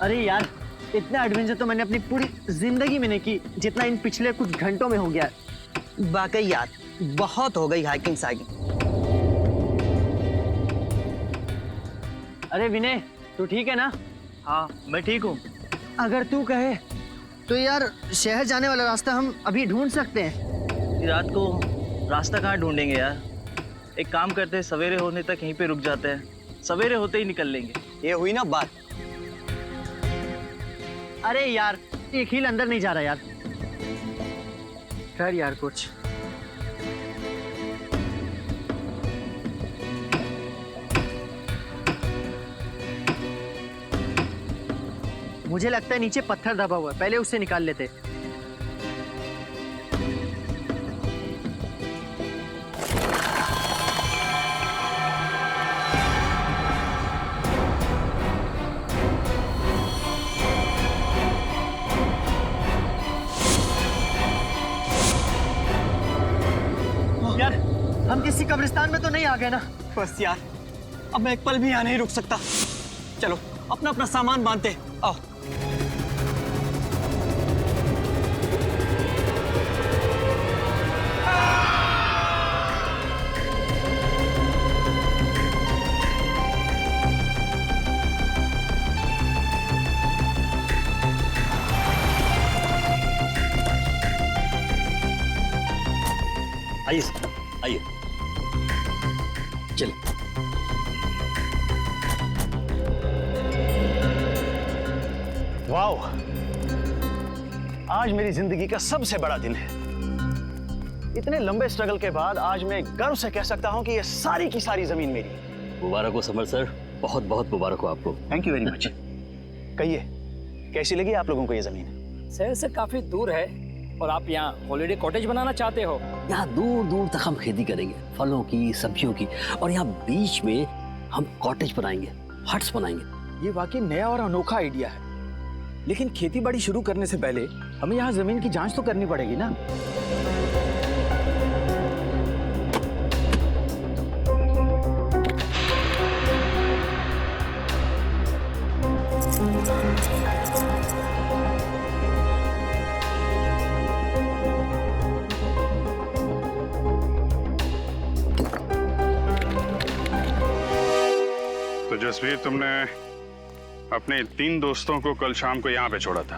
अरे यार, इतना एडवेंचर तो मैंने अपनी पूरी जिंदगी में नहीं की जितना इन पिछले कुछ घंटों में हो गया। वाकई यार, बहुत हो गई हाइकिंग साइकिंग। अरे विनय, तू ठीक है ना? हाँ मैं ठीक हूँ। अगर तू कहे तो यार शहर जाने वाला रास्ता हम अभी ढूंढ सकते हैं। रात को रास्ता कहाँ ढूंढेंगे यार। एक काम करते हैं, सवेरे होने तक यहीं पे रुक जाते हैं, सवेरे होते ही निकल लेंगे। ये हुई ना बात। अरे यार, एक हील अंदर नहीं जा रहा यार। खैर यार, कुछ मुझे लगता है नीचे पत्थर दबा हुआ है, पहले उससे निकाल लेते। यार, हम किसी कब्रिस्तान में तो नहीं आ गए ना? बस यार, अब मैं एक पल भी यहाँ नहीं रुक सकता। चलो अपना अपना सामान बांधते हैं। आओ। आइए सर, आइए। चलिए। वाओ, आज मेरी जिंदगी का सबसे बड़ा दिन है। इतने लंबे स्ट्रगल के बाद आज मैं गर्व से कह सकता हूं कि ये सारी की सारी जमीन मेरी है। मुबारक हो समर सर, बहुत बहुत मुबारक हो आपको। Thank you very much. कहिए, कैसी लगी आप लोगों को ये जमीन? शहर से काफी दूर है और आप यहाँ हॉलिडे कॉटेज बनाना चाहते हो? यहाँ दूर दूर तक हम खेती करेंगे, फलों की, सब्जियों की, और यहाँ बीच में हम कॉटेज बनाएंगे, हट्स बनाएंगे। ये वाकई नया और अनोखा आइडिया है, लेकिन खेती बाड़ी शुरू करने से पहले हमें यहाँ जमीन की जांच तो करनी पड़ेगी ना। तो जसवीर, तुमने अपने 3 दोस्तों को कल शाम को यहाँ पे छोड़ा था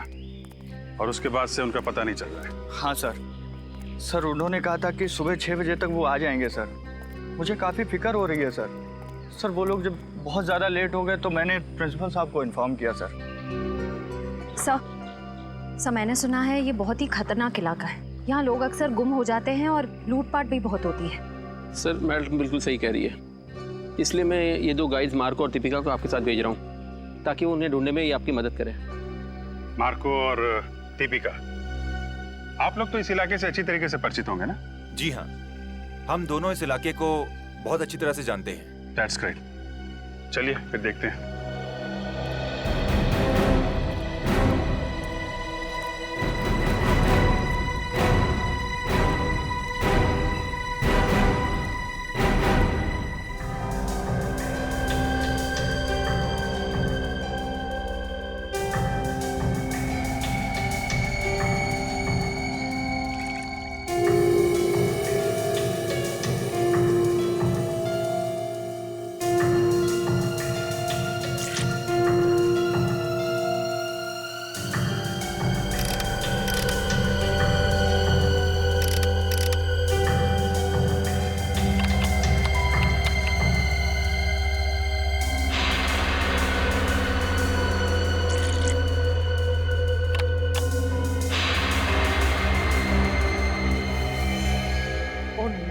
और उसके बाद से उनका पता नहीं चल रहा है। हाँ सर, उन्होंने कहा था कि सुबह 6 बजे तक वो आ जाएंगे सर। मुझे काफ़ी फिक्र हो रही है सर। वो लोग जब बहुत ज़्यादा लेट हो गए तो मैंने प्रिंसिपल साहब को इन्फॉर्म किया सर। सर मैंने सुना है ये बहुत ही खतरनाक इलाका है। यहाँ लोग अक्सर गुम हो जाते हैं और लूटपाट भी बहुत होती है। सर मैडम बिल्कुल सही कह रही है, इसलिए मैं ये 2 गाइड्स मार्को और दीपिका को आपके साथ भेज रहा हूँ ताकि वो उन्हें ढूंढने में ये आपकी मदद करें। मार्को और दीपिका, आप लोग तो इस इलाके से अच्छी तरीके से परिचित होंगे ना? जी हाँ, हम दोनों इस इलाके को बहुत अच्छी तरह से जानते हैं। That's great. चलिए फिर देखते हैं।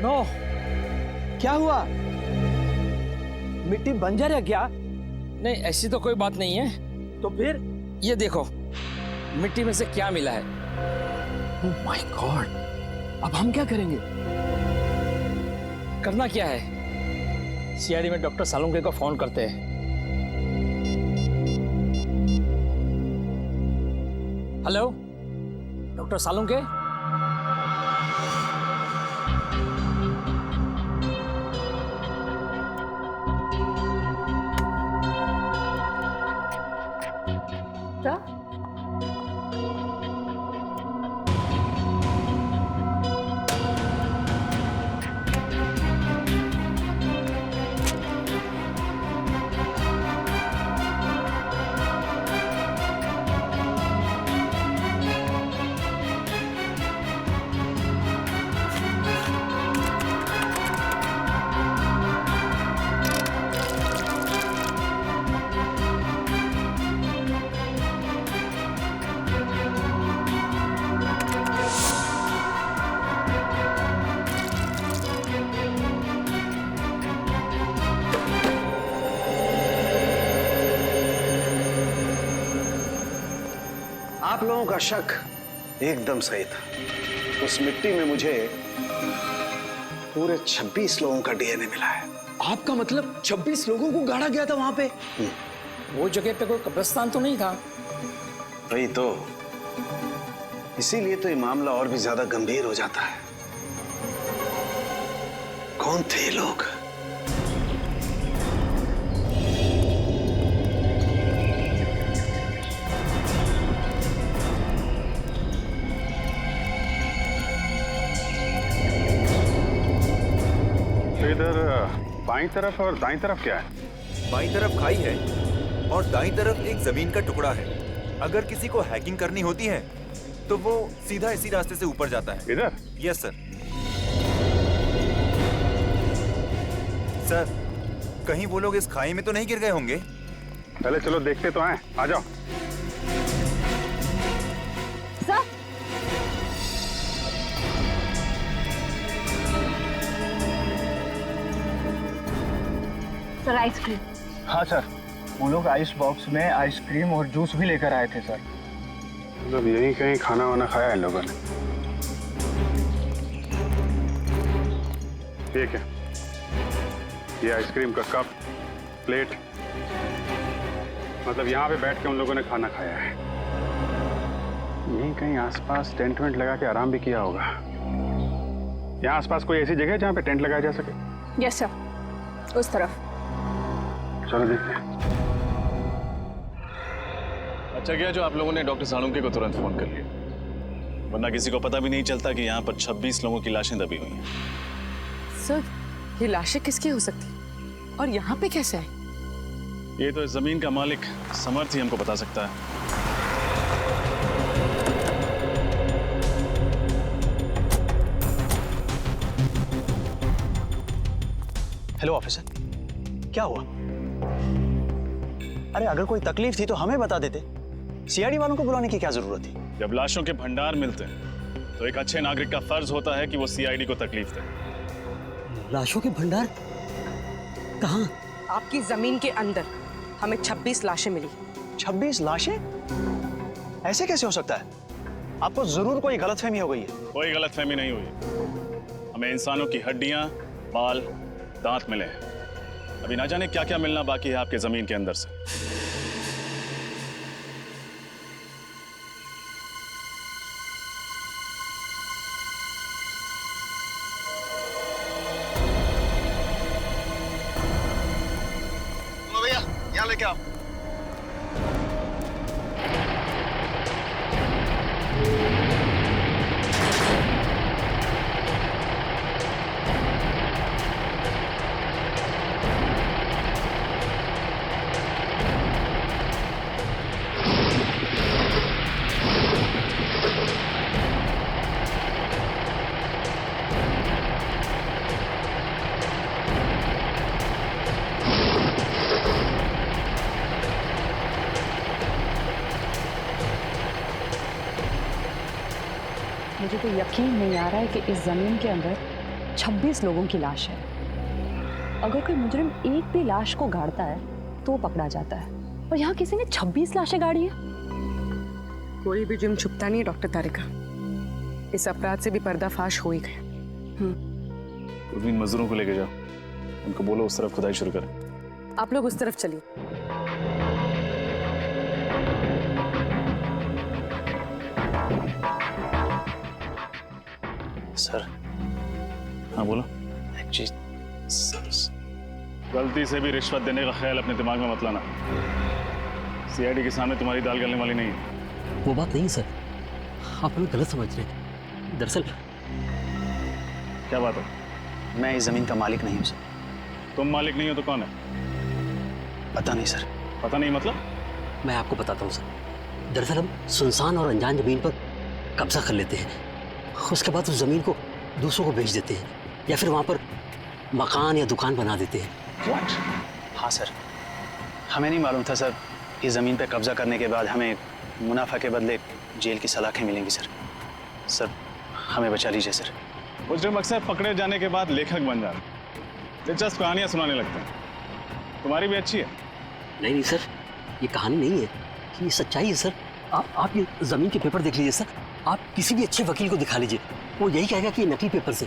नो, क्या हुआ? मिट्टी बंजर है क्या? नहीं, ऐसी तो कोई बात नहीं है। तो फिर ये देखो, मिट्टी में से क्या मिला है। ओह माय गॉड, अब हम क्या करेंगे? करना क्या है, सीआईडी में डॉक्टर सालुंके को फोन करते हैं। Hello doctor Salunke? आप लोगों का शक एकदम सही था। उस मिट्टी में मुझे पूरे 26 लोगों का डीएनए मिला है। आपका मतलब 26 लोगों को गाड़ा गया था वहां पे? वो जगह पे कोई कब्रिस्तान तो नहीं था? वही तो, इसीलिए तो ये मामला और भी ज्यादा गंभीर हो जाता है। कौन थे ये लोग? तो इधर बाईं तरफ और दाईं तरफ क्या है? बाईं तरफ खाई है और दाईं तरफ एक जमीन का टुकड़ा है। अगर किसी को हैकिंग करनी होती है तो वो सीधा इसी रास्ते से ऊपर जाता है। इधर? Yes sir. सर, कहीं वो लोग इस खाई में तो नहीं गिर गए होंगे? पहले चलो देखते तो हैं, आ जाओ। Sir, sir ice cream. हाँ सर, वो लोग आइस बॉक्स में आइसक्रीम और जूस भी लेकर आए थे सर। मतलब यही कहीं खाना वाना खाया इन लोगों ने। ठीक है, ये आइसक्रीम का कप, प्लेट, मतलब यहाँ पे बैठ के उन लोगों ने खाना खाया है। यहीं कहीं आसपास टेंट वेंट लगा के आराम भी किया होगा। यहाँ आसपास कोई ऐसी जगह है जहाँ पे टेंट लगाया जा सके? यस सर, उस तरफ। चलो देखते हैं। अच्छा किया जो आप लोगों ने डॉक्टर साळुंके को तुरंत फोन कर लिया, वरना किसी को पता भी नहीं चलता कि यहाँ पर 26 लोगों की लाशें दबी हुई हैं। सर, ये लाशें किसकी हो सकती और यहाँ पे कैसे आई? ये तो इस जमीन का मालिक समर्थ ही हमको बता सकता है। हेलो ऑफिसर, क्या हुआ? अरे अगर कोई तकलीफ थी तो हमें बता देते। सीआईडी वालों को बुलाने की क्या जरूरत थी? जब लाशों के भंडार मिलते हैं तो एक अच्छे नागरिक का फर्ज होता है कि वो सीआईडी को तकलीफ दे। लाशों के भंडार कहाँ? आपकी जमीन के अंदर हमें 26 लाशें मिली। 26 लाशें? ऐसे कैसे हो सकता है? आपको जरूर कोई गलतफहमी हो गई है। कोई गलतफहमी नहीं हुई। हमें इंसानों की हड्डियां, बाल, दांत मिले हैं। अभी ना जाने क्या क्या मिलना बाकी है आपके जमीन के अंदर से। भैया यहाँ लेके आओ। मुझे तो यकीन नहीं आ रहा है कि इस जमीन के अंदर 26 लोगों की लाश है। अगर कोई मुजरिम एक भी लाश को गाड़ता है तो पकड़ा जाता है, और यहाँ किसी ने 26 लाशें गाड़ी है। कोई भी जुर्म छुपता नहीं है डॉक्टर तारिका। इस अपराध से भी पर्दाफाश हो ही गया। उन मजदूरों को लेके जाओ, उनको बोलो उस तरफ खुदाई शुरू करें। आप लोग उस तरफ चलिए। सर। हाँ बोलो। एक चीज, गलती से भी रिश्वत देने का ख्याल अपने दिमाग में मत लाना। सीआईडी के सामने तुम्हारी दाल गलने वाली नहीं है। वो बात नहीं सर, आप हमें गलत समझ रहे हैं। दरअसल क्या बात है? मैं इस जमीन का मालिक नहीं हूँ सर। तुम मालिक नहीं हो तो कौन है? पता नहीं सर। पता नहीं मतलब? मैं आपको बताता हूँ सर। दरअसल हम सुनसान और अनजान जमीन पर कब्जा कर लेते हैं, उसके बाद उस जमीन को दूसरों को बेच देते हैं, या फिर वहाँ पर मकान या दुकान बना देते हैं। What? हाँ सर, हमें नहीं मालूम था सर। इस जमीन पे कब्जा करने के बाद हमें मुनाफा के बदले जेल की सलाखें मिलेंगी सर। सर हमें बचा लीजिए सर। मुजरिम अक्सर पकड़े जाने के बाद लेखक बन जाते हैं, दिलचस्प कहानियां सुनाने लगते हैं। तुम्हारी भी अच्छी है। नहीं नहीं सर, ये कहानी नहीं है, ये सच्चाई है सर। आप ये जमीन के पेपर देख लीजिए सर। आप किसी भी अच्छे वकील को दिखा लीजिए, वो यही कहेगा कि ये नकली पेपर से।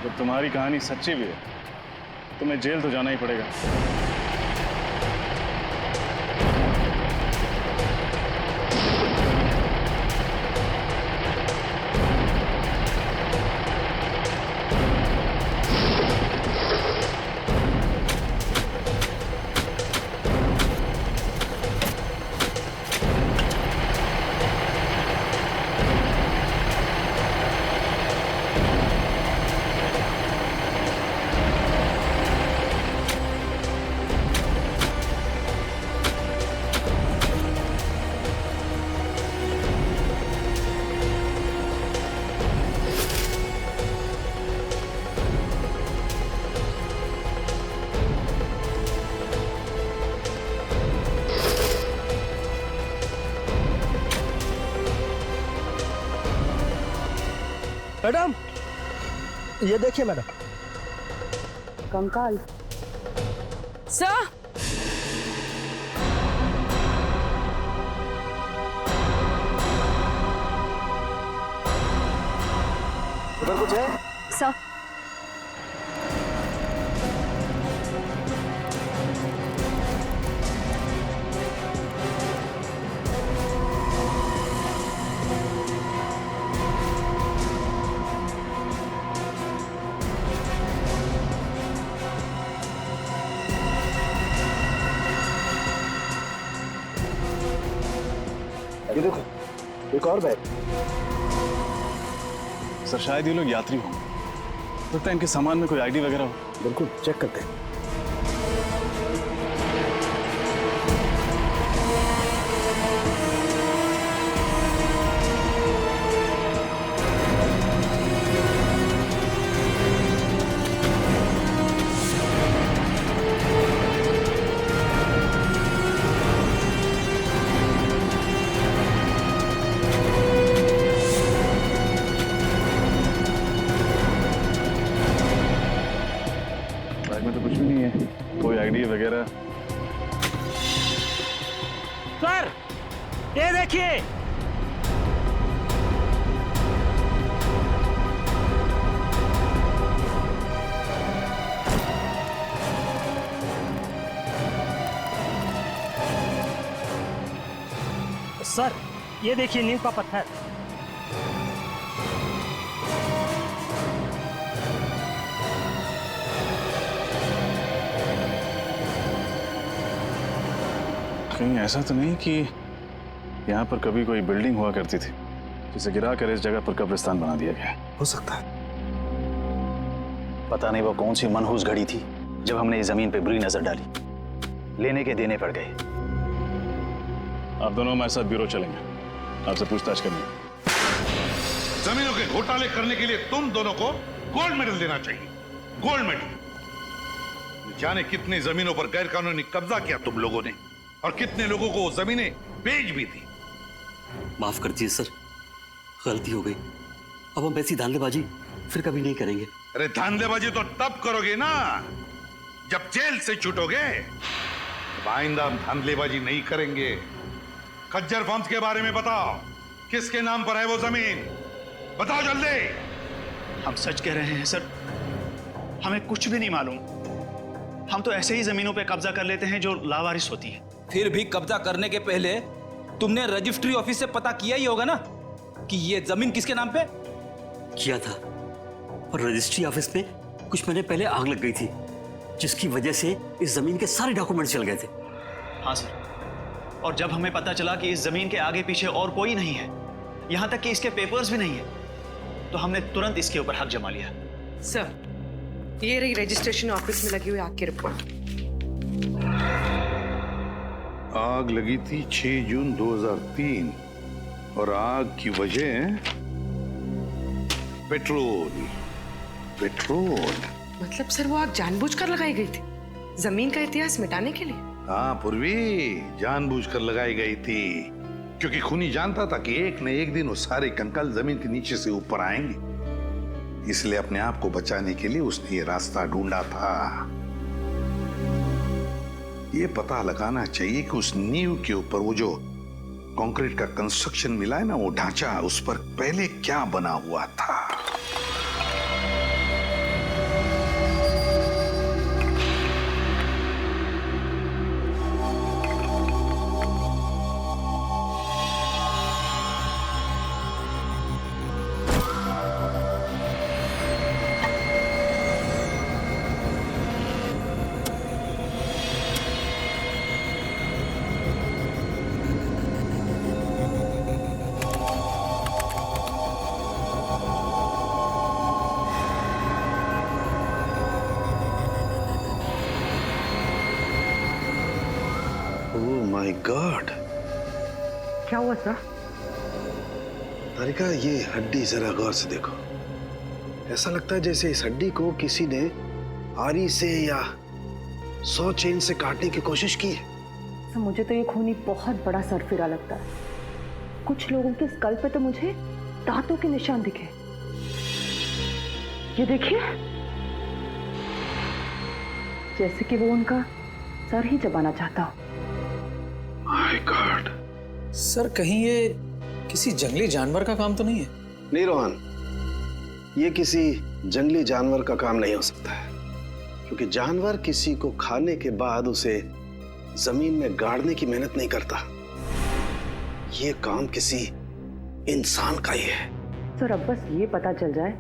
जब तुम्हारी कहानी सच्ची भी है, तुम्हें जेल तो जाना ही पड़ेगा। मैडम, ये देखिए मैडम। कंकाल। सर, उधर कुछ है? सर, ये देखो, एक और बैग। सर शायद ये लोग यात्री होंगे, लगता है इनके सामान में कोई आईडी वगैरह हो। बिल्कुल, चेक करते हैं। वगैरह। सर, ये देखिए। सर, ये देखिए नीम का पत्थर। कहीं ऐसा तो नहीं कि यहाँ पर कभी कोई बिल्डिंग हुआ करती थी जिसे गिरा कर इस जगह पर कब्रिस्तान बना दिया गया? हो सकता है। पता नहीं वो कौन सी मनहूस घड़ी थी जब हमने इस जमीन पे बुरी नजर डाली, लेने के देने पड़ गए। आप दोनों हमारे साथ ब्यूरो चलेंगे, आपसे पूछताछ करनी। जमीनों के घोटाले करने के लिए तुम दोनों को गोल्ड मेडल देना चाहिए, गोल्ड मेडल। जाने कितनी जमीनों पर गैर कानूनी कब्जा किया तुम लोगों ने, और कितने लोगों को जमीनें बेच भी दी। माफ कर दीजिए सर, गलती हो गई। अब हम ऐसी धांधलेबाजी फिर कभी नहीं करेंगे। अरे धांधलेबाजी तो तब करोगे ना जब जेल से छूटोगे। अब आइंदा हम धांधलेबाजी नहीं करेंगे। खज्जर फार्म्स के बारे में बताओ, किसके नाम पर है वो जमीन? बताओ जल्दी। हम सच कह रहे हैं सर, हमें कुछ भी नहीं मालूम। हम तो ऐसे ही जमीनों पे कब्जा कर लेते हैं जो लावारिस होती है। फिर भी कब्जा करने के पहले तुमने रजिस्ट्री ऑफिस से पता किया ही होगा ना कि ये जमीन किसके नाम पे? किया था, और रजिस्ट्री ऑफिस में कुछ महीने पहले आग लग गई थी, जिसकी वजह से इस जमीन के सारे डॉक्यूमेंट चल गए थे। हाँ सर, और जब हमें पता चला कि इस जमीन के आगे पीछे और कोई नहीं है, यहाँ तक कि इसके पेपर्स भी नहीं है, तो हमने तुरंत इसके ऊपर हक जमा लिया। सर, ये रही रजिस्ट्रेशन ऑफिस में लगी हुई आग की रिपोर्ट। आग लगी थी 6 जून 2003 और आग की वजह पेट्रोल। मतलब सर वो आग जानबूझकर लगाई गई थी जमीन का इतिहास मिटाने के लिए? हाँ पूर्वी, जानबूझकर लगाई गई थी, क्योंकि खूनी जानता था कि एक न एक दिन वो सारे कंकाल जमीन के नीचे से ऊपर आएंगे। इसलिए अपने आप को बचाने के लिए उसने ये रास्ता ढूंढा था। ये पता लगाना चाहिए कि उस नींव के ऊपर वो जो कंक्रीट का कंस्ट्रक्शन मिला है ना, वो ढांचा, उस पर पहले क्या बना हुआ था। माय गॉड, क्या हुआ सर? तारिका, ये हड्डी जरा गौर से देखो। ऐसा लगता है जैसे इस हड्डी को किसी ने आरी से या 100 चेन से काटने की कोशिश की है। सर मुझे तो ये खूनी बहुत बड़ा सरफिरा लगता है। कुछ लोगों के स्कल पे तो मुझे दांतों के निशान दिखे। ये देखिए, जैसे कि वो उनका सर ही चबाना चाहता हो। My God. सर कहीं ये किसी जंगली जानवर का काम तो नहीं है? नहीं रोहन, ये किसी जंगली जानवर का काम नहीं हो सकता है, क्योंकि जानवर किसी को खाने के बाद उसे जमीन में गाड़ने की मेहनत नहीं करता। ये काम किसी इंसान का ही है। सर अब बस ये पता चल जाए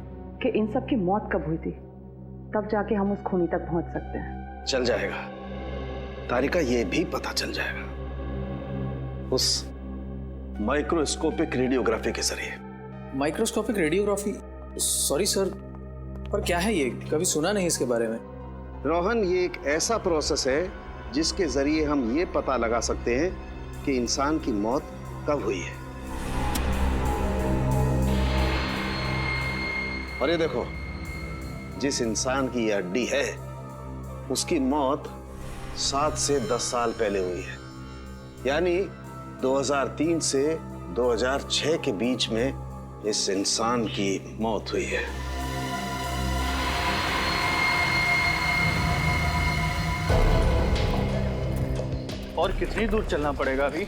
कि इन सब की मौत कब हुई थी, तब जाके हम उस खूनी तक पहुंच सकते हैं। चल जाएगा तारिका, ये भी पता चल जाएगा उस माइक्रोस्कोपिक रेडियोग्राफी के जरिए। Microscopic radiography? सॉरी सर, पर क्या है ये? कभी सुना नहीं इसके बारे में। रोहन, ये एक ऐसा प्रोसेस है जिसके जरिए हम ये पता लगा सकते हैं कि इंसान की मौत कब हुई है। और ये देखो, जिस इंसान की ये हड्डी है उसकी मौत 7 से 10 साल पहले हुई है, यानी 2003 से 2006 के बीच में इस इंसान की मौत हुई है। और कितनी दूर चलना पड़ेगा अभी?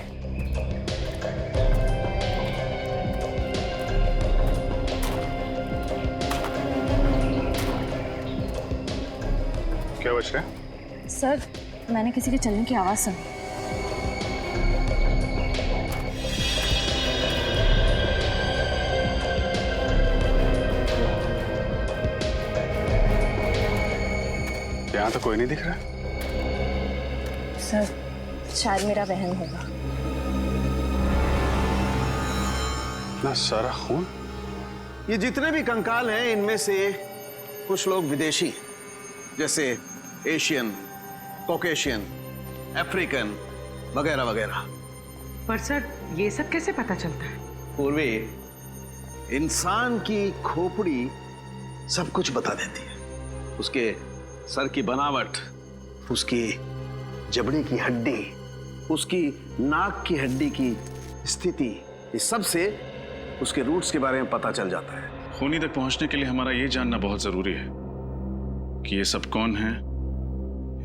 क्या बच रहा है? सर मैंने किसी के चलने की आवाज सुनी। यहाँ तो कोई नहीं दिख रहा। सर शायद मेरा वहम होगा। ना सारा खून। ये जितने भी कंकाल हैं इनमें से कुछ लोग विदेशी, जैसे एशियन, कॉकेशियन, अफ्रीकन वगैरह वगैरह। पर सर ये सब कैसे पता चलता है? पूर्वी, इंसान की खोपड़ी सब कुछ बता देती है। उसके सर की बनावट, उसकी जबड़े की हड्डी, उसकी नाक की हड्डी की स्थिति, इस सब से उसके रूट्स के बारे में पता चल जाता है। खूनी तक पहुंचने के लिए हमारा ये जानना बहुत जरूरी है कि ये सब कौन है,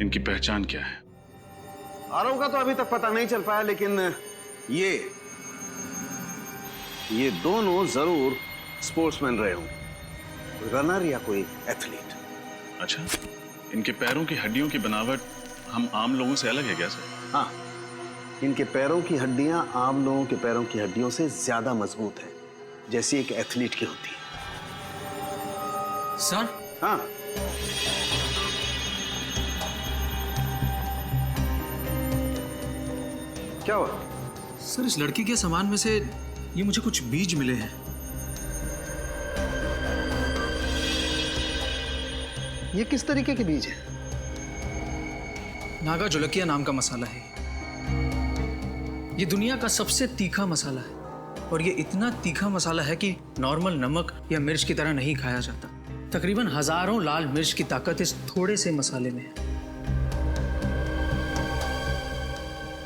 इनकी पहचान क्या है। आरव का तो अभी तक पता नहीं चल पाया, लेकिन ये दोनों जरूर स्पोर्ट्समैन रहे होंगे, रनर या कोई एथलीट। अच्छा, इनके पैरों की हड्डियों की बनावट हम आम लोगों से अलग है क्या सर? हाँ, इनके पैरों की हड्डियां आम लोगों के पैरों की हड्डियों से ज्यादा मजबूत है, जैसी एक एथलीट की होती है। सर? हाँ। क्या हुआ? सर इस लड़की के सामान में से ये मुझे कुछ बीज मिले हैं। ये किस तरीके के बीज है? नागा जोलकिया नाम का मसाला है। ये दुनिया का सबसे तीखा मसाला है, और ये इतना तीखा मसाला है कि नॉर्मल नमक या मिर्च की तरह नहीं खाया जाता। तकरीबन हजारों लाल मिर्च की ताकत इस थोड़े से मसाले में है।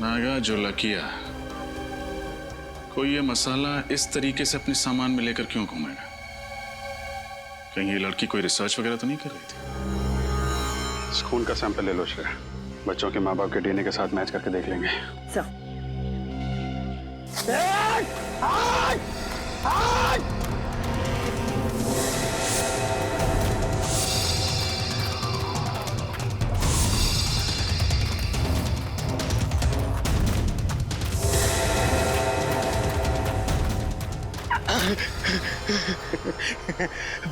नागा जोलकिया, कोई ये मसाला इस तरीके से अपने सामान में लेकर क्यों घूमेगा? कहीं ये लड़की कोई रिसर्च वगैरह तो नहीं कर रही थी? खून का सैंपल ले लो श्रेया। बच्चों के माँ बाप के डीएनए के साथ मैच करके देख लेंगे।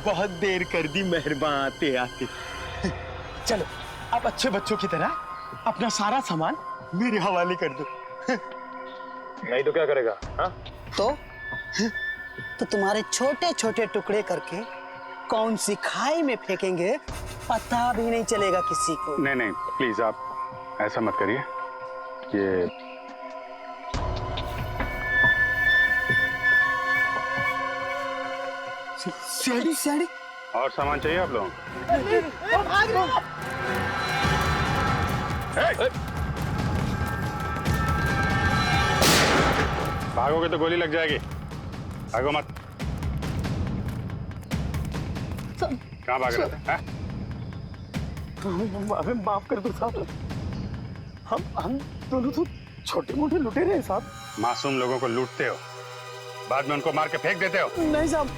बहुत देर कर दी मेहरबान आते आते। चलो आप अच्छे बच्चों की तरह अपना सारा सामान मेरे हवाले कर दो। नहीं तो क्या करेगा? हाँ? तो तुम्हारे छोटे छोटे टुकड़े करके कौन सी खाई में फेंकेंगे पता भी नहीं चलेगा किसी को। नहीं नहीं प्लीज आप ऐसा मत करिए। ये सीढ़ी सीढ़ी और सामान चाहिए आप लोगों को? भागोगे तो गोली लग जाएगी। भागो मत। कहाँ भाग रहे थे? हमें माफ कर दो साहब। हम दोनों तो छोटे मोटे लुटेरे हैं साहब। मासूम लोगों को लूटते हो, बाद में उनको मार के फेंक देते हो। नहीं साहब,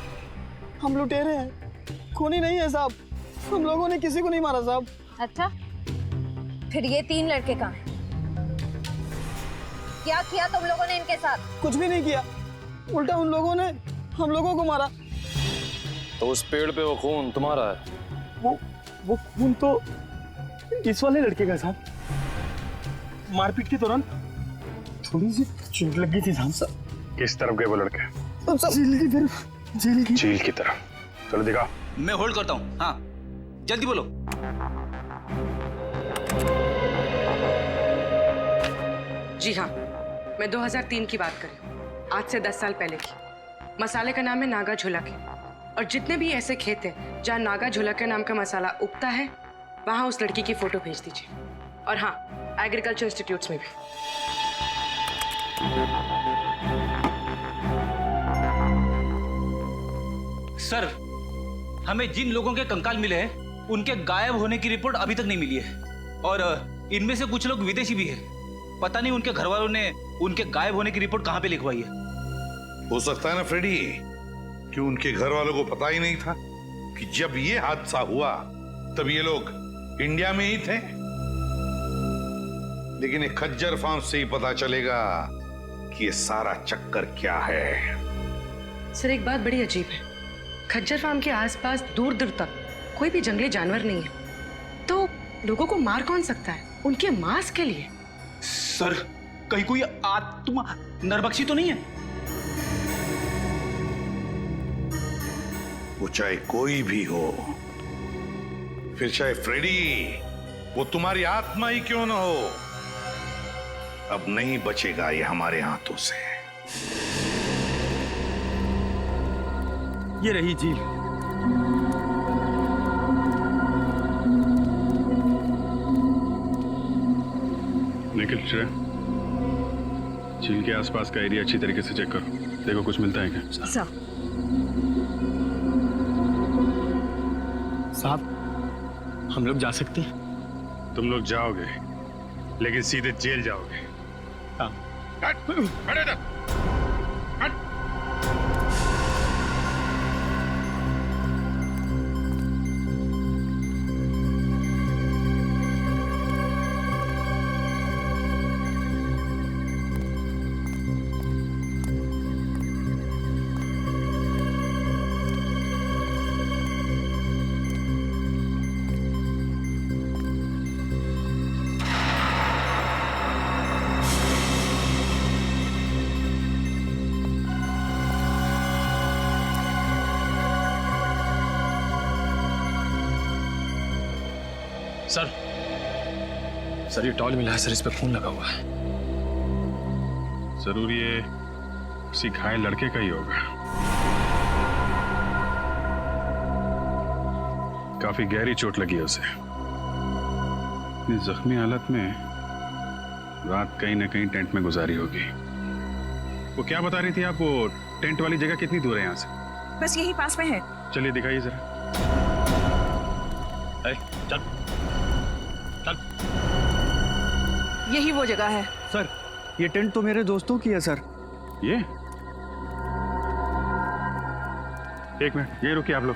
हम लुटेरे हैं, खूनी नहीं है साहब। हम लोगों ने किसी को नहीं मारा साहब। अच्छा, फिर ये 3 लड़के कहाँ हैं? क्या किया तुम लोगों ने इनके साथ? कुछ भी नहीं किया, उल्टा उन लोगों ने हम लोगों को मारा। तो उस पेड़ पे वो खून तुम्हारा है? वो खून तो इस वाले लड़के का साहब। मारपीट के दौरान थोड़ी सी चोट लगी थी साहब। किस तरफ गए वो लड़के? जेल की तरफ। जेल की तरफ। चलो दिखाओ। मैं होल्ड करता हूँ। हाँ जल्दी बोलो। जी हाँ, मैं 2003 की बात कर रही हूँ, आज से 10 साल पहले की। मसाले का नाम है नागा झुलके, और जितने भी ऐसे खेत हैं जहाँ नागा झुलके नाम का मसाला उगता है, वहाँ उस लड़की की फोटो भेज दीजिए। और हाँ, एग्रीकल्चर इंस्टीट्यूट्स में भी। सर, हमें जिन लोगों के कंकाल मिले हैं उनके गायब होने की रिपोर्ट अभी तक नहीं मिली है, और इनमें से कुछ लोग विदेशी भी हैं। पता नहीं उनके घर वालों ने उनके गायब होने की रिपोर्ट कहां पे लिखवाई है। हो सकता है ना फ्रेडी कि उनके घर वालों को पता ही नहीं था कि जब ये हादसा हुआ तब ये लोग इंडिया में ही थे। लेकिन एक खज्जर फार्म से ही पता चलेगा कि ये सारा चक्कर क्या है। सर, एक बात बड़ी अजीब है, खज्जर फार्म के आसपास दूर दूर तक कोई भी जंगली जानवर नहीं है, तो लोगों को मार कौन सकता है उनके मांस के लिए? सर, कहीं कोई आत्मा नरबक्षी तो नहीं है? वो चाहे कोई भी हो, फिर चाहे फ्रेडी, वो तुम्हारी आत्मा ही क्यों ना हो, अब नहीं बचेगा ये हमारे हाथों से। ये रही झील। निखिल, श्रेया, झील के आसपास का एरिया अच्छी तरीके से चेक करो, देखो कुछ मिलता है क्या। साहब, हम लोग जा सकते हैं? तुम लोग जाओगे, लेकिन सीधे जेल जाओगे। हाँ। सर, ये टॉल मिला है सर, इस पे खून लगा हुआ है। जरूर ये किसी घायल लड़के का ही होगा। काफी गहरी चोट लगी है उसे। इतनी जख्मी हालत में रात कहीं ना कहीं टेंट में गुजारी होगी। वो क्या बता रही थी आप, वो टेंट वाली जगह कितनी दूर है यहाँ से? बस यही पास में है। चलिए दिखाइए जरा। चल चल। यही वो जगह है। सर ये टेंट तो मेरे दोस्तों की है सर। ये एक मिनट, ये रुकिए आप लोग।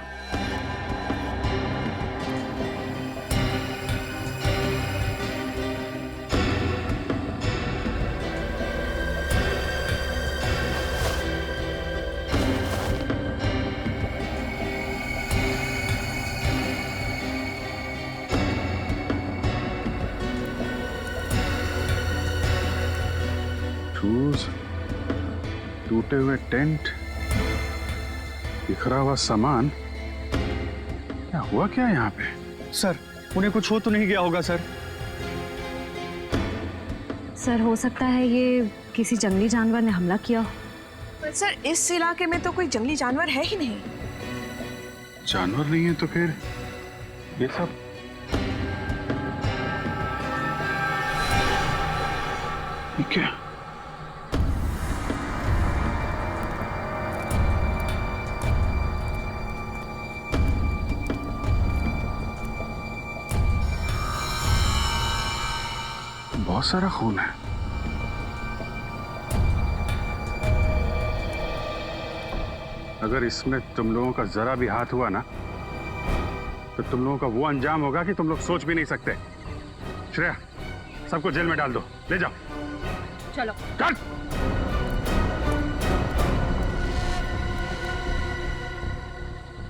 शूज, टूटे हुए टेंट, बिखरा हुआ सामान, क्या हुआ क्या यहाँ पे? सर उन्हें कुछ हो तो नहीं गया होगा सर? सर हो सकता है ये किसी जंगली जानवर ने हमला किया हो। पर सर इस इलाके में तो कोई जंगली जानवर है ही नहीं। जानवर नहीं है तो फिर ये सब? ये क्या? बहुत सारा खून है। अगर इसमें तुम लोगों का जरा भी हाथ हुआ ना तो तुम लोगों का वो अंजाम होगा कि तुम लोग सोच भी नहीं सकते। श्रेया, सबको जेल में डाल दो, ले जाओ। चलो चल।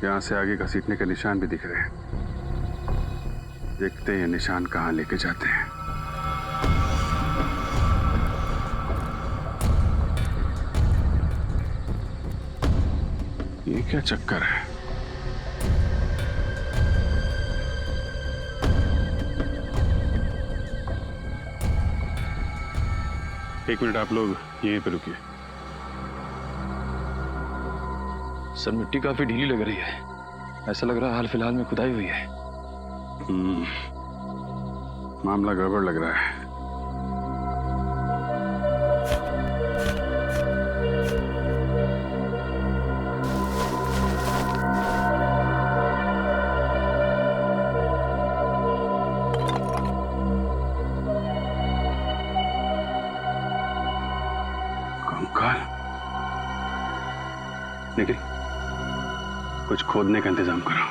यहां से आगे घसीटने के निशान भी दिख रहे हैं। देखते हैं ये निशान कहां लेके जाते हैं। ये क्या चक्कर है? एक मिनट आप लोग यहीं पे रुकिए। सर मिट्टी काफी ढीली लग रही है, ऐसा लग रहा है हाल फिलहाल में खुदाई हुई है। मामला गड़बड़ लग रहा है। निखिल, कुछ खोदने का इंतजाम करो।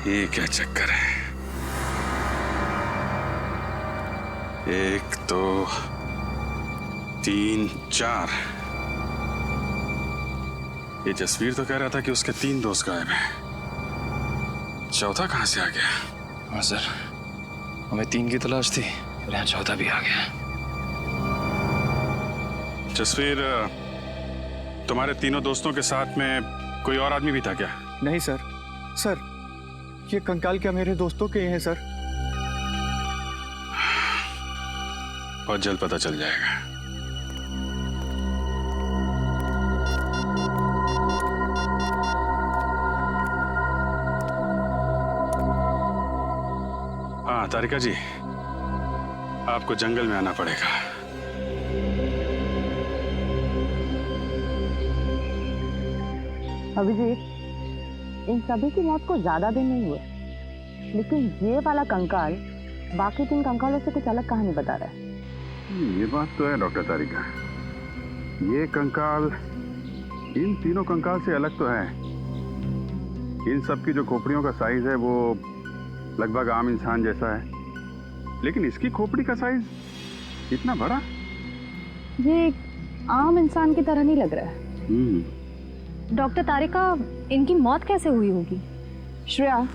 ये क्या चक्कर है? एक, दो, तीन, चार। ये जसवीर तो कह रहा था कि उसके 3 दोस्त गायब हैं। चौथा कहां से आ गया? हाँ सर, हमें 3 की तलाश थी और यहाँ चौथा भी आ गया। जसवीर, तुम्हारे तीनों दोस्तों के साथ में कोई और आदमी भी था क्या? नहीं सर। सर ये कंकाल क्या मेरे दोस्तों के हैं सर? बहुत जल्द पता चल जाएगा। तारिका जी, आपको जंगल में आना पड़ेगा। अभिजीत, इन सभी की मौत को ज्यादा दिन नहीं हुए, लेकिन ये वाला कंकाल बाकी 3 कंकालों से कुछ अलग कहानी बता रहा है। ये बात तो है डॉक्टर तारिका, ये कंकाल इन तीनों कंकाल से अलग तो है। इन सब की जो खोपड़ियों का साइज है वो लगभग आम इंसान जैसा है, लेकिन इसकी खोपड़ी का साइज इतना बड़ा। ये एक आम इंसान की तरह नहीं लग रहा है। डॉक्टर तारिका, इनकी मौत कैसे हुई होगी? श्रेया,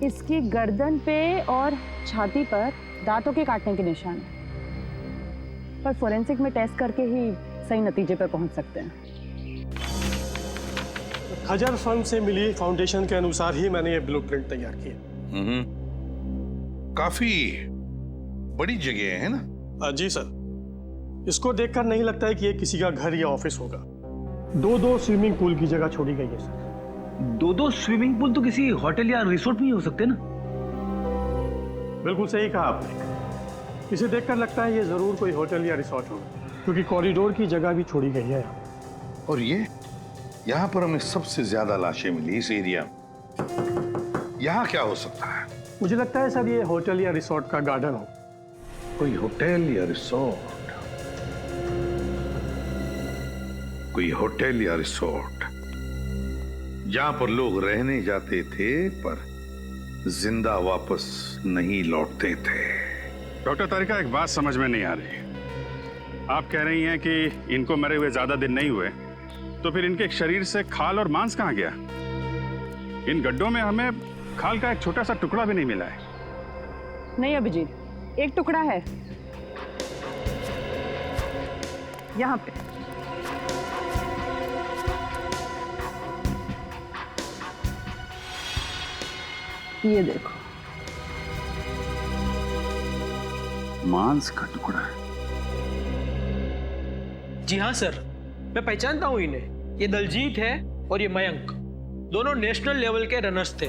इसकी गर्दन पे और छाती पर दांतों के काटने के निशान हैं, पर फोरेंसिक में टेस्ट करके ही सही नतीजे पर पहुंच सकते हैं। खजर फर्म से मिली फाउंडेशन के अनुसार ही मैंने ये ब्लूप्रिंट तैयार किया। काफी बड़ी जगह है ना? जी सर, इसको देखकर नहीं लगता है कि ये किसी का घर या ऑफिस होगा। 2-2 स्विमिंग पूल की जगह छोड़ी गई है सर। 2-2 स्विमिंग पूल तो किसी होटल या रिसोर्ट में ही हो सकते ना? बिल्कुल सही कहा आपने। इसे देखकर लगता है ये जरूर कोई होटल या रिसोर्ट होगा, क्योंकि कॉरिडोर की जगह भी छोड़ी गई है यहाँ। और ये यहाँ पर हमें सबसे ज्यादा लाशें मिली इस एरिया में। यहाँ क्या हो सकता है? मुझे लगता है सर ये होटल या रिसोर्ट का गार्डन हो। कोई होटल या रिसोर्ट, कोई होटल या रिसोर्ट जहां पर लोग रहने जाते थे पर जिंदा वापस नहीं लौटते थे। डॉक्टर तारिका, एक बात समझ में नहीं आ रही। आप कह रही हैं कि इनको मरे हुए ज्यादा दिन नहीं हुए, तो फिर इनके शरीर से खाल और मांस कहाँ गया? इन गड्ढों में हमें खाल का एक छोटा सा टुकड़ा भी नहीं मिला है। नहीं अभिजीत, एक टुकड़ा है यहाँ पे। ये देखो, मांस का टुकड़ा है। जी हाँ सर, मैं पहचानता हूँ इन्हें। ये दलजीत है और ये मयंक, दोनों नेशनल लेवल के रनर्स थे।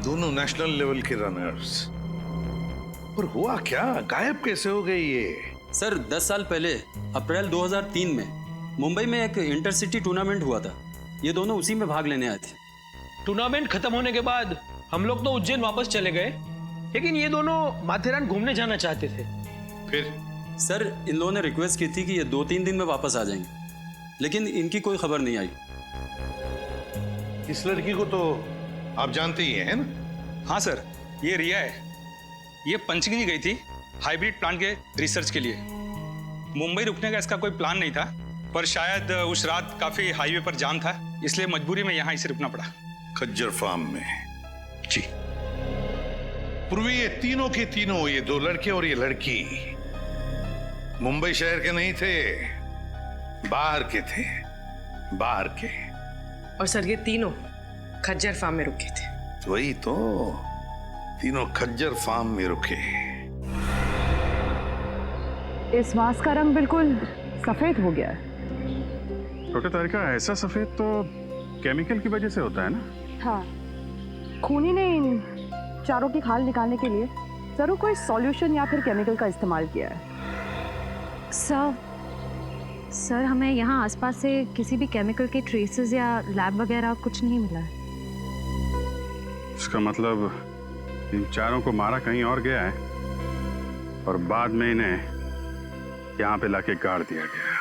दोनों नेशनल लेवल के रनर्स? पर हुआ क्या, गायब कैसे हो गए ये? सर 10 साल पहले अप्रैल 2003 में मुंबई में एक इंटरसिटी टूर्नामेंट हुआ था। ये दोनों उसी में भाग लेने आए थे। टूर्नामेंट खत्म होने के बाद हम लोग तो उज्जैन वापस चले गए, लेकिन ये दोनों माथेरान घूमने जाना चाहते थे। फिर सर इन लोगों ने रिक्वेस्ट की थी कि ये 2-3 दिन में वापस आ जाएंगे, लेकिन इनकी कोई खबर नहीं आई। इस लड़की को तो आप जानते ही हैं ना? हाँ सर, ये रिया है। ये पंचगिनी गई थी हाइब्रिड प्लांट के रिसर्च के लिए। मुंबई रुकने का इसका कोई प्लान नहीं था, पर शायद उस रात काफी हाईवे पर जाम था, इसलिए मजबूरी में यहाँ इसे रुकना पड़ा। खज्जर फार्म में? जी। पूर्वी ये तीनों के तीनों, ये 2 लड़के और ये लड़की मुंबई शहर के नहीं थे, बाहर के थे, बाहर के। और सर ये तीनों खज्जर फार्म में रुके थे। वही तो, तीनों खज्जर फार्म में रुके। इस मांस का रंग बिल्कुल सफेद हो गया है। डॉक्टर तारिका, ऐसा सफेद तो केमिकल की वजह से होता है ना? हाँ, खूनी ने इन चारों की खाल निकालने के लिए जरूर कोई सॉल्यूशन या फिर केमिकल का इस्तेमाल किया है। सर हमें यहाँ आसपास से किसी भी केमिकल के ट्रेसेस या लैब वगैरह कुछ नहीं मिला है। इसका मतलब इन चारों को मारा कहीं और गया है और बाद में इन्हें यहाँ पे लाके गाड़ दिया गया।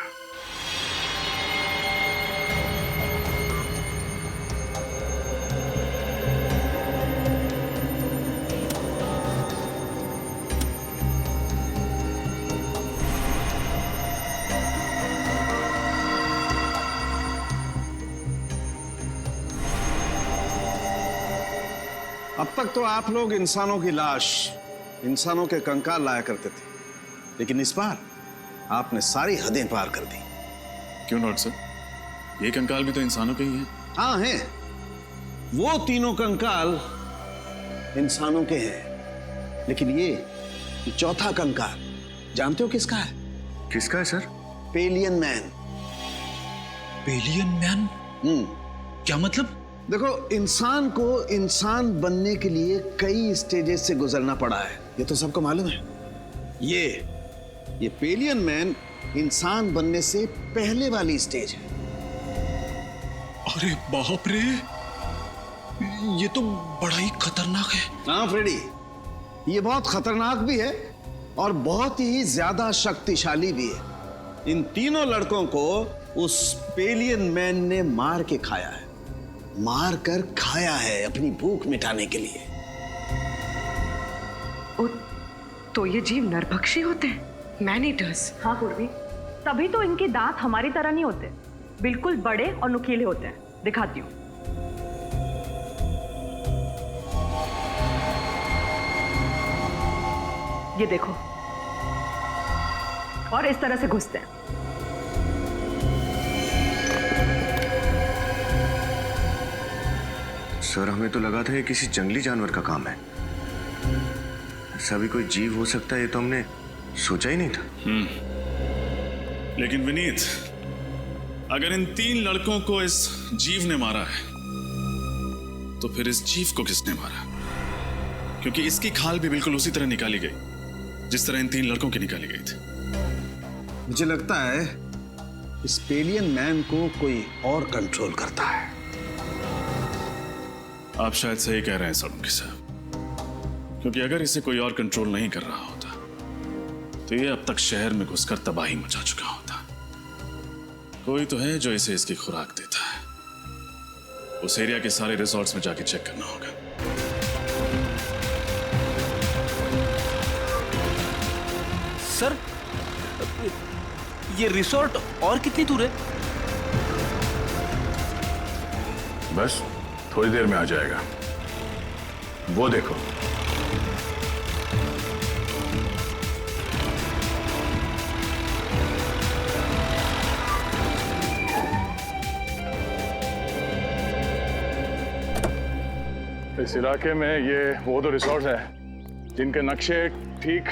अब तक तो आप लोग इंसानों की लाश, इंसानों के कंकाल लाया करते थे, लेकिन इस बार आपने सारी हदें पार कर दी। क्यों नॉट सर, ये कंकाल भी तो इंसानों के ही हैं। हाँ हैं, वो तीनों कंकाल इंसानों के हैं, लेकिन ये चौथा कंकाल जानते हो किसका है? किसका है सर? पेलियन मैन, एलियन मैन? क्या मतलब? देखो, इंसान को इंसान बनने के लिए कई स्टेजेस से गुजरना पड़ा है, ये तो सबको मालूम है। ये पेलियन मैन इंसान बनने से पहले वाली स्टेज है। अरे बाप रे, ये तो बड़ा ही खतरनाक है। हाँ फ्रेडी, ये बहुत खतरनाक भी है और बहुत ही ज्यादा शक्तिशाली भी है। इन तीनों लड़कों को उस पेलियन मैन ने मार के खाया है, मार कर खाया है अपनी भूख मिटाने के लिए। तो ये जीव नरभक्षी होते हैं, मैन ईटर्स। हाँ पूर्वी, तभी तो इनके दांत हमारी तरह नहीं होते, बिल्कुल बड़े और नुकीले होते हैं। दिखाती हूँ। ये देखो, और इस तरह से घुसते हैं। सर, हमें तो लगा था ये किसी जंगली जानवर का काम है। ऐसा भी कोई जीव हो सकता है, ये तो हमने सोचा ही नहीं था। लेकिन विनीत, अगर इन 3 लड़कों को इस जीव ने मारा है, तो फिर इस जीव को किसने मारा? क्योंकि इसकी खाल भी बिल्कुल उसी तरह निकाली गई जिस तरह इन 3 लड़कों की निकाली गई थी। मुझे लगता है इस पेलियन मैन को कोई और कंट्रोल करता है। आप शायद सही कह रहे हैं सोलंकी साहब, क्योंकि अगर इसे कोई और कंट्रोल नहीं कर रहा होता तो ये अब तक शहर में घुसकर तबाही मचा चुका होता। कोई तो है जो इसे इसकी खुराक देता है। उस एरिया के सारे रिसोर्ट्स में जाके चेक करना होगा। सर, ये रिसोर्ट और कितनी दूर है? बस थोड़ी देर में आ जाएगा, वो देखो। इस इलाके में ये वो दो रिसोर्ट हैं जिनके नक्शे ठीक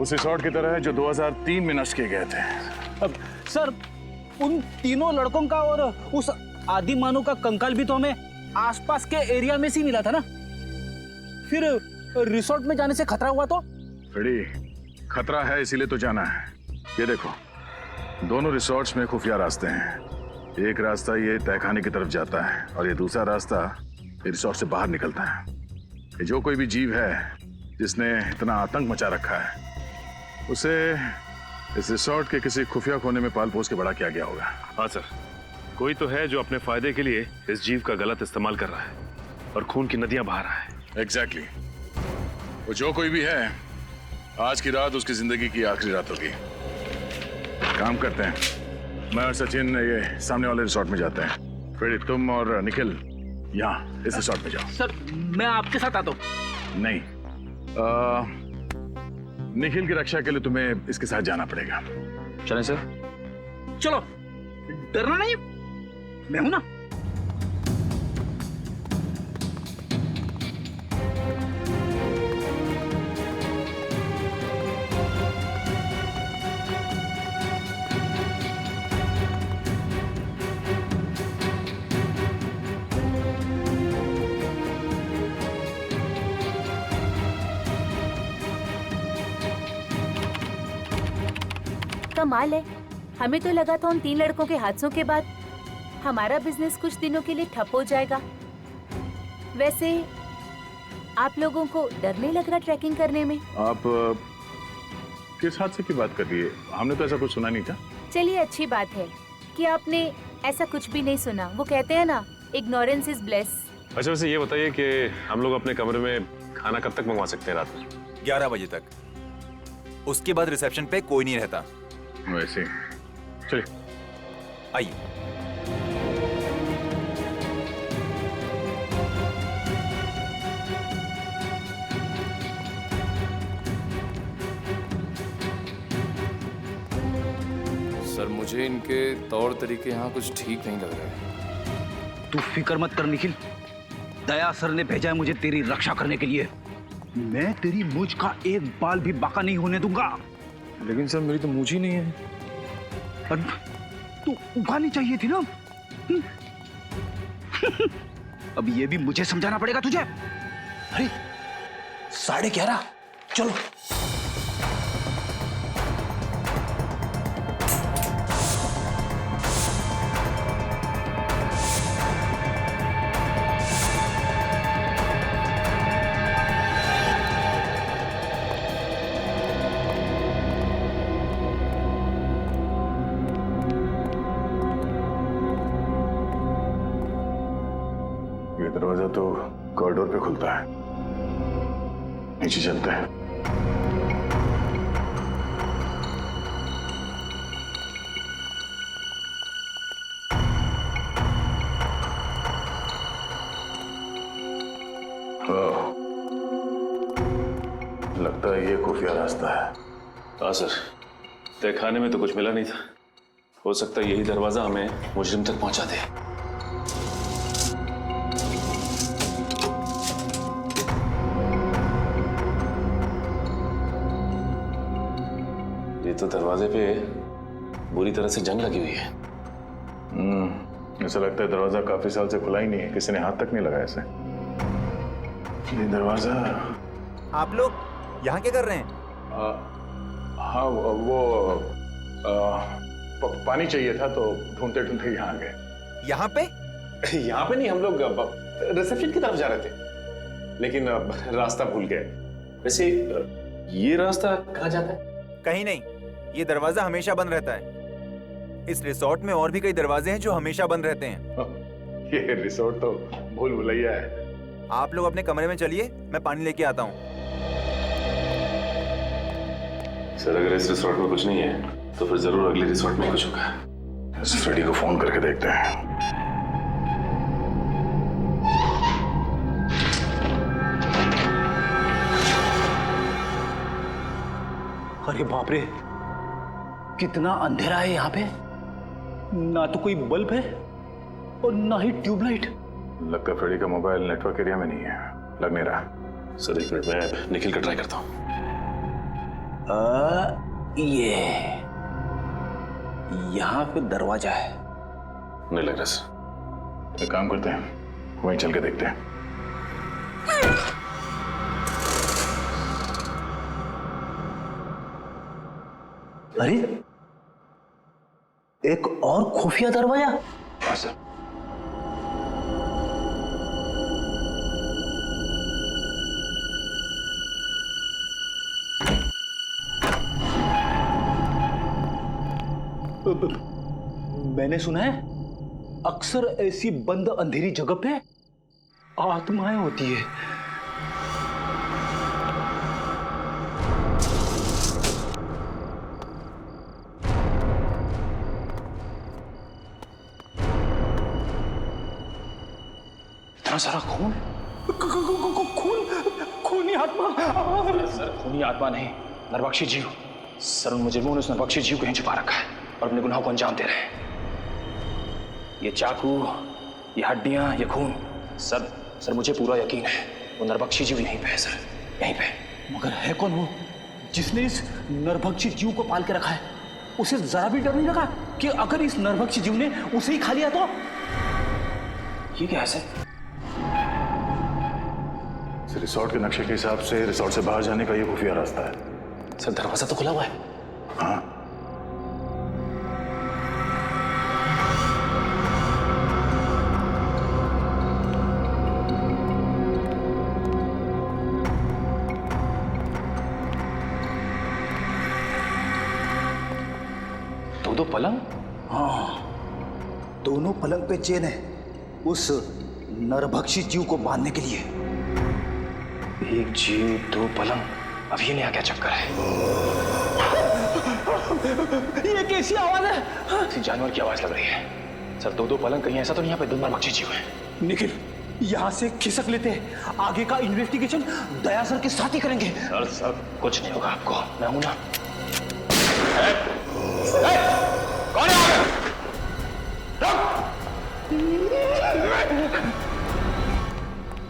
उस रिसोर्ट की तरह है जो 2003 में नष्ट किए गए थे। अब सर, उन तीनों लड़कों का और उस आदि मानव का कंकाल भी तो हमें आसपास के एरिया में से मिला था ना। फिर रिसोर्ट में जाने से खतरा हुआ तो? फ्रेडी, खतरा है इसीलिए तो जाना है। ये देखो, दोनों रिसोर्ट्स में खुफिया रास्ते हैं। एक रास्ता ये तहखाने की तरफ जाता है और ये दूसरा रास्ता रिसोर्ट से बाहर निकलता है। ये जो कोई भी जीव है जिसने इतना आतंक मचा रखा है, उसे इस रिसोर्ट के किसी खुफिया कोने में पाल पोस के बड़ा किया गया होगा। हाँ सर, कोई तो है जो अपने फायदे के लिए इस जीव का गलत इस्तेमाल कर रहा है और खून की नदियां बहा रहा है। एग्जैक्टली। वो जो कोई भी है, आज की रात उसकी जिंदगी की आखिरी रात होगी। काम करते हैं, मैं और सचिन ये सामने वाले रिसोर्ट में जाते हैं। फ्रेडी, तुम और निखिल यहाँ इस रिसोर्ट में जाओ। सर, मैं आपके साथ आता हूँ। नहीं, निखिल की रक्षा के लिए तुम्हें इसके साथ जाना पड़ेगा। चलें सर? चलो, डरना नहीं, मैं हूं ना। कमाल है, हमें तो लगा था उन 3 लड़कों के हादसों के बाद हमारा बिजनेस कुछ दिनों के लिए ठप हो जाएगा। वैसे आप लोगों को डर नहीं लग रहा ट्रैकिंग करने में? आप किस हादसे की बात कर रही है? हमने तो ऐसा कुछ सुना नहीं था। चलिए, अच्छी बात है कि आपने ऐसा कुछ भी नहीं सुना। वो कहते हैं ना, इग्नोरेंस इज ब्लेस। अच्छा, वैसे ये बताइए कि हम लोग अपने कमरे में खाना कब तक मंगवा सकते हैं? रात में 11 बजे तक। उसके बाद रिसेप्शन पे कोई नहीं रहता। वैसे चलिए, आइए। सर, मुझे इनके तौर तरीके यहाँ कुछ ठीक नहीं लग रहे हैं। तू फिक्र मत कर निखिल, दया सर ने भेजा है मुझे तेरी रक्षा करने के लिए। मैं तेरी मुझ का एक बाल भी बाका नहीं होने दूंगा। लेकिन सर, मेरी तो मूंछ ही नहीं है। तो उगानी चाहिए थी ना। अब ये भी मुझे समझाना पड़ेगा तुझे। अरे 11:30, चलो। ये दरवाजा तो कॉरिडोर पे खुलता है, नीचे चलते हैं। लगता है ये खुफिया रास्ता है। हाँ सर, तहखाने में तो कुछ मिला नहीं था। हो सकता है यही दरवाजा हमें मुजरिम तक पहुंचा दे। ये तो दरवाजे पे बुरी तरह से जंग लगी हुई है। ऐसा लगता है दरवाजा काफी साल से खुला ही नहीं है, किसी ने हाथ तक नहीं लगाया इसे। ये दरवाजा। आप लोग यहाँ क्या कर रहे हैं? हाँ वो पानी चाहिए था तो ढूंढते ढूंढते यहाँ आ गए। यहाँ पे? यहाँ पे नहीं, हम लोग रिसेप्शन की तरफ जा रहे थे, लेकिन रास्ता भूल गए। वैसे ये रास्ता कहाँ जाता है? कहीं नहीं, ये दरवाजा हमेशा बंद रहता है। इस रिसोर्ट में और भी कई दरवाजे हैं जो हमेशा बंद रहते हैं। ये रिसोर्ट तो भूल भुलैया है। आप लोग अपने कमरे में चलिए, मैं पानी लेके आता हूँ। सर अगर इस रिसोर्ट में कुछ नहीं है तो फिर जरूर अगले रिसोर्ट में कुछ होगा। फ्रेडी को फोन करके देखते हैं। अरे बाप रे, कितना अंधेरा है यहाँ पे। ना तो कोई बल्ब है और ना ही ट्यूबलाइट। लगता है फ्रेडी का मोबाइल नेटवर्क एरिया में नहीं है, लग नहीं रहा। सर एक मिनट, मैं निखिल का ट्राई करता हूँ। ये यहाँ पे दरवाजा है। नहीं लग रहा सर। एक काम करते हैं, वहीं चल के देखते हैं। अरे एक और खुफिया दरवाजा। हाँ सर। मैंने सुना है अक्सर ऐसी बंद अंधेरी जगह पे आत्माएं होती है। इतना सारा खून, खूनी आत्मा। सर खूनी आत्मा नहीं, नरबख्शी जीव। सर उन मुजरिमों ने उस नरबख्शी जीव को यहीं छुपा रखा है और अपने गुनाहों को अंजाम दे रहे हैं। ये चाकू, ये हड्डियां, ये खून, सर मुझे पूरा यकीन है वो नरबख्शी जीव यहीं पे है सर, यहीं पे। मगर है कौन वो जिसने इस नरभक्षी जीव को पाल के रखा है? उसे जरा भी डर नहीं लगा कि अगर इस नरभक्षी जीव ने उसे ही खा लिया तो? ये क्या है सर? रिसोर्ट के नक्शे के हिसाब से रिसोर्ट से बाहर जाने का ये खुफिया रास्ता है। सर दरवाजा तो खुला हुआ है। हाँ दो पलंग। हाँ, दोनों पलंग पे चेन है उस नरभक्षी जीव को बांधने के लिए। एक जीव दो पलंग, अब ये नया क्या चक्कर है? ये कैसी आवाज है? किसी जानवर की आवाज लग रही है। सर दो पलंग, कहीं ऐसा तो नहीं यहाँ पे दो नरभक्षी जीव है? निखिल, यहाँ से खिसक लेते हैं, आगे का इन्वेस्टिगेशन दया सर के साथ ही करेंगे। सर कुछ नहीं होगा आपको, मैं हूं ना। कौन है?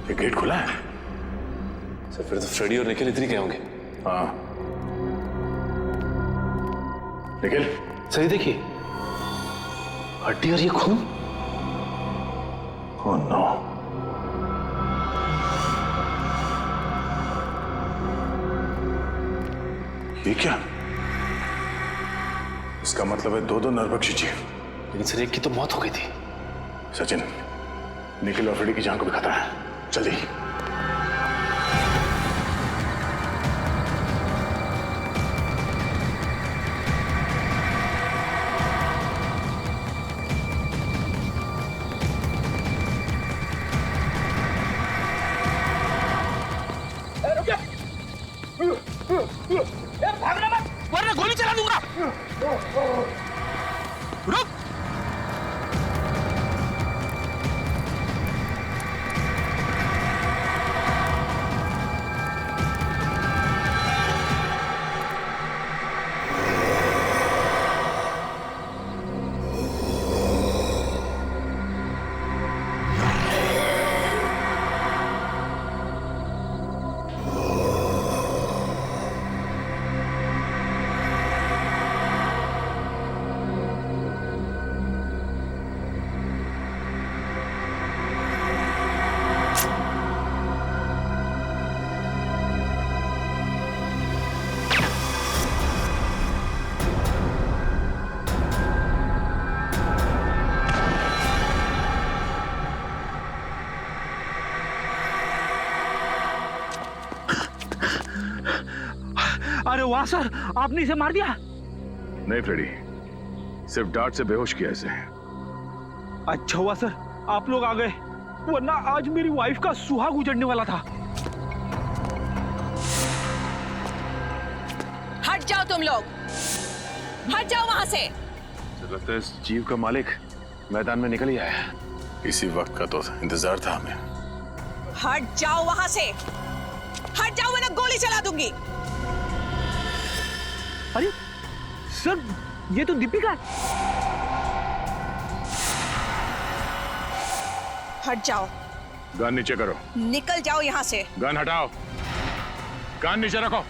ये गेट खुला है। सर फिर तो फ्रेडी और निखिल इतनी क्या होंगे? हाँ निखिल, सही देखिए, हड्डी और ये खून? Oh no. ये क्या? इसका मतलब है दो नरभक्षी जीव। लेकिन सर एक की तो मौत हो गई थी। सचिन, निखिल और फ्रेडी की जान को भी खतरा है, जल्दी। भागना मत, वरना गोली चला दूंगा। रुक। अरे वाह सर, आपने इसे मार दिया। नहीं फ्रेडी, सिर्फ डांट से बेहोश किया इसे। अच्छा हुआ सर आप लोग आ गए, वरना आज मेरी वाइफ का सुहाग उजड़ने वाला था। हट जाओ तुम लोग, हट जाओ वहां से। लगता है इस जीव का मालिक मैदान में निकल ही आया। इसी वक्त का तो इंतजार था हमें। हट जाओ वहां से, हट जाओ वरना गोली चला दूंगी। अरे सर, ये तो दीपिका है। हट जाओ। गन नीचे करो। निकल जाओ यहाँ से। गन हटाओ, गन नीचे रखो।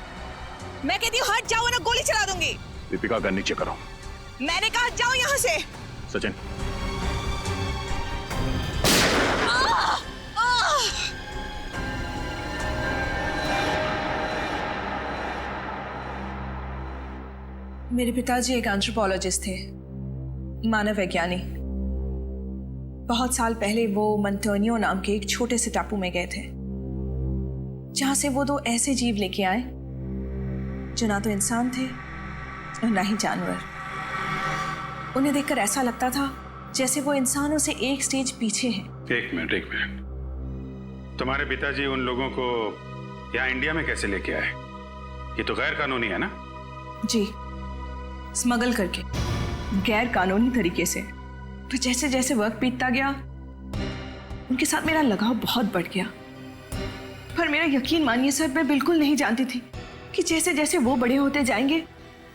मैं कहती हूँ हट जाओ वरना गोली चला दूंगी। दीपिका गन नीचे करो। मैंने कहा हट जाओ यहाँ से। सचिन। मेरे पिताजी एक एंथ्रोपोलॉजिस्ट थे, मानव वैज्ञानी। बहुत साल पहले वो मंटोनियो नाम के एक छोटे से टापू में गए थे, जहां से वो दो ऐसे जीव लेके आए जो ना तो इंसान थे और ना ही जानवर। उन्हें देखकर ऐसा लगता था जैसे वो इंसानों से एक स्टेज पीछे हैं। एक मिनट। तुम्हारे पिताजी उन लोगों को यहाँ इंडिया में कैसे लेके आए? ये तो गैर कानूनी है ना? जी, स्मगल करके, गैर कानूनी तरीके से। तो जैसे जैसे वक्त बीतता गया, उनके साथ मेरा लगाव बहुत बढ़ गया। पर मेरा यकीन मानिए सर, मैं बिल्कुल नहीं जानती थी कि जैसे जैसे वो बड़े होते जाएंगे,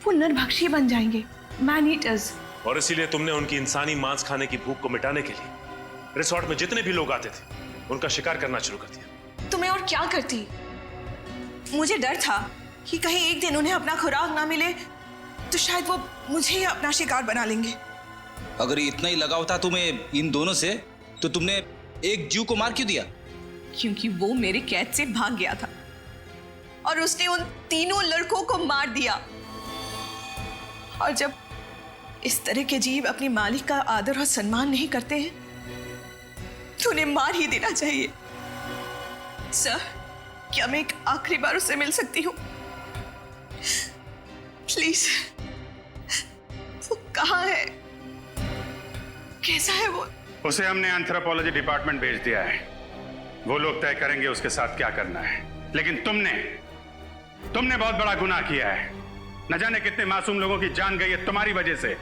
वो नरभक्षी बन जाएंगे, मैन ईटर्स। और इसीलिए तुमने उनकी इंसानी मांस खाने की भूख को मिटाने के लिए रिसोर्ट में जितने भी लोग आते थे, उनका शिकार करना शुरू कर दिया। तो मैं और क्या करती? मुझे डर था कि कहीं एक दिन उन्हें अपना खुराक ना मिले तो शायद वो मुझे ही अपना शिकार बना लेंगे। अगर इतना ही लगाव था तुम्हें इन दोनों से, तो तुमने एक जीव को मार क्यों दिया? क्योंकि वो मेरे कैद से भाग गया था और उसने उन तीनों लड़कों को मार दिया। और जब इस तरह के जीव अपने मालिक का आदर और सम्मान नहीं करते हैं, तो उन्हें मार ही देना चाहिए। सर, क्या मैं एक आखिरी बार उससे मिल सकती हूँ? प्लीज। वो कहाँ है? कैसा है वो? उसे हमने एंथ्रोपोलॉजी डिपार्टमेंट भेज दिया है। वो लोग तय करेंगे उसके साथ क्या करना है। लेकिन तुमने बहुत बड़ा गुनाह किया है। न जाने कितने मासूम लोगों की जान गई है तुम्हारी वजह से।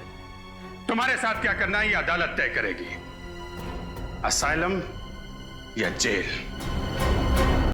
तुम्हारे साथ क्या करना है ये अदालत तय करेगी। असाइलम या जेल।